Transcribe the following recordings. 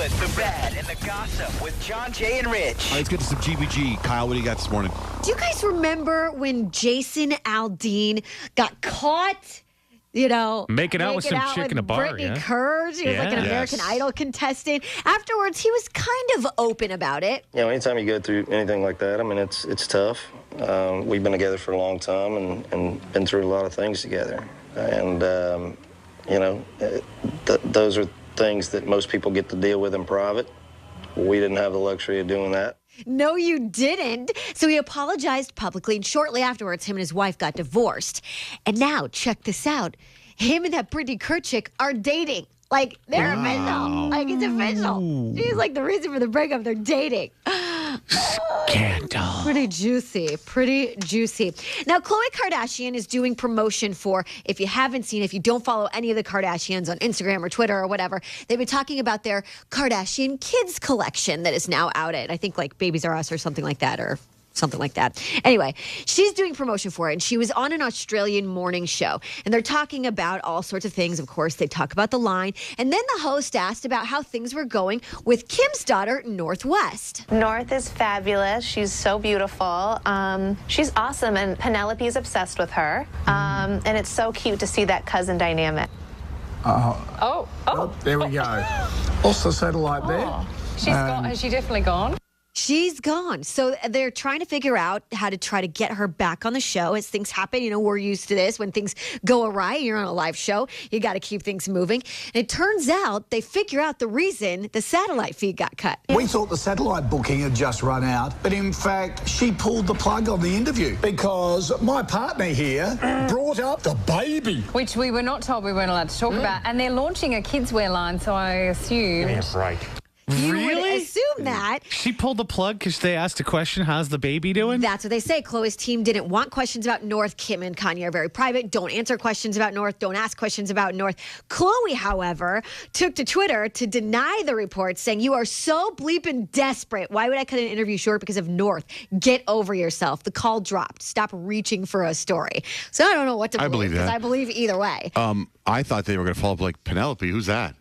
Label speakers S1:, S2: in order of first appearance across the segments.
S1: good, the bad, and the gossip with John, Jay, and Rich.
S2: All right, let's get to some GBG. Kyle, what do you got this morning?
S3: Do you guys remember when Jason Aldean got caught,
S4: making out with some chick in a bar?
S3: Brittany
S4: Yeah.
S3: Kurz? He was like an American Idol contestant. Afterwards, he was kind of open about it.
S5: Anytime you go through anything like that, I mean, it's tough. We've been together for a long time and been through a lot of things together. And, those are things that most people get to deal with in private. We didn't have the luxury of doing that.
S3: No, you didn't. So he apologized publicly, and shortly afterwards, him and his wife got divorced. And now, check this out. Him and that Brittany Kurz chick are dating. Like, they're official. Like, it's official. She's like the reason for the breakup. They're dating.
S4: Scandal.
S3: Pretty juicy. Now, Khloe Kardashian is doing promotion for, if you haven't seen, if you don't follow any of the Kardashians on Instagram or Twitter or whatever, they've been talking about their Kardashian Kids collection that is now out at, I think, like Babies R Us or something like that, or something like that. Anyway, she's doing promotion for it, and she was on an Australian morning show, and they're talking about all sorts of things. Of course, they talk about the line, and then the host asked about how things were going with Kim's daughter, Northwest.
S6: North is fabulous. She's so beautiful. She's awesome, and Penelope's obsessed with her. And it's so cute to see that cousin dynamic.
S7: There we go. Off the satellite there.
S8: She's gone. Has she definitely gone?
S3: She's gone. So they're trying to figure out how to try to get her back on the show as things happen. We're used to this. When things go awry, you're on a live show. You got to keep things moving. And it turns out they figure out the reason the satellite feed got cut.
S7: We thought the satellite booking had just run out, but in fact, she pulled the plug on the interview because my partner here brought up the baby.
S8: Which we were not told we weren't allowed to talk about. And they're launching a kids' wear line, so I assumed.
S4: Yeah, right.
S3: You
S4: Really?
S3: would assume that.
S4: She pulled the plug because they asked a question, how's the baby doing?
S3: That's what they say. Khloe's team didn't want questions about North. Kim and Kanye are very private. Don't answer questions about North. Don't ask questions about North. Khloe, however, took to Twitter to deny the reports, saying, "You are so bleeping desperate. Why would I cut an interview short because of North? Get over yourself. The call dropped. Stop reaching for a story." So I don't know what to believe.
S2: I believe that.
S3: Because I believe either way.
S2: I thought they were going to follow up like Penelope. Who's that?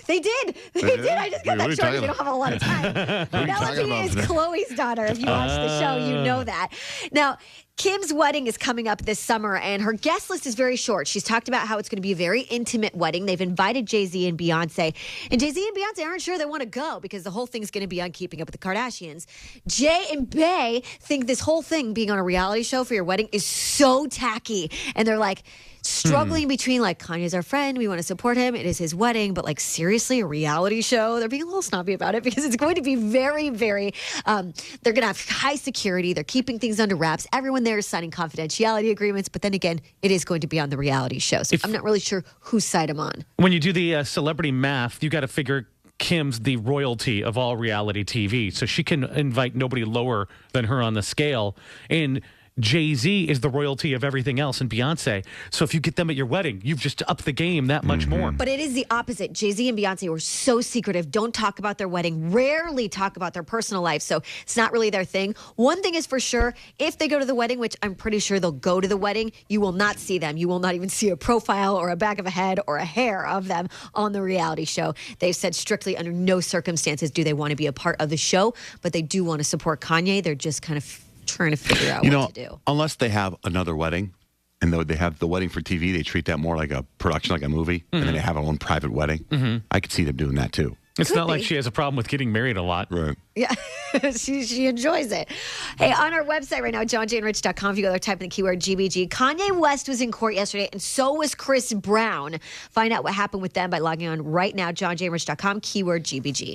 S3: They did. They did. I just got that short because we don't have a lot of time. Penelope is Khloe's daughter. If you watch the show, you know that. Now, Kim's wedding is coming up this summer, and her guest list is very short. She's talked about how it's going to be a very intimate wedding. They've invited Jay-Z and Beyonce, and Jay-Z and Beyonce aren't sure they want to go because the whole thing's going to be on Keeping Up with the Kardashians. Jay and Bey think this whole thing being on a reality show for your wedding is so tacky, and they're like, struggling between, like, Kanye's our friend, we want to support him, it is his wedding, but, like, seriously, a reality show? They're being a little snobby about it because it's going to be very, very, they're going to have high security, they're keeping things under wraps, everyone there is signing confidentiality agreements, but then again, it is going to be on the reality show, so I'm not really sure whose side I'm on.
S4: When you do the celebrity math, you got to figure Kim's the royalty of all reality TV, so she can invite nobody lower than her on the scale, and Jay-Z is the royalty of everything else, and Beyonce. So if you get them at your wedding, you've just upped the game that much more.
S3: But it is the opposite. Jay-Z and Beyonce were so secretive, don't talk about their wedding, rarely talk about their personal life, so it's not really their thing. One thing is for sure, if they go to the wedding, which I'm pretty sure they'll go to the wedding, you will not see them. You will not even see a profile or a back of a head or a hair of them on the reality show. They've said strictly under no circumstances do they want to be a part of the show, but they do want to support Kanye. They're just kind of trying to figure out what to do.
S2: Unless they have another wedding, and though they have the wedding for TV, they treat that more like a production, like a movie, and then they have their own private wedding. I could see them doing that too.
S4: It's not like she has a problem with getting married a lot.
S2: Right.
S3: Yeah, she enjoys it. Hey, on our website right now, johnjaneandrich.com, if you go there, type in the keyword GBG. Kanye West was in court yesterday, and so was Chris Brown. Find out what happened with them by logging on right now, johnjaneandrich.com, keyword GBG.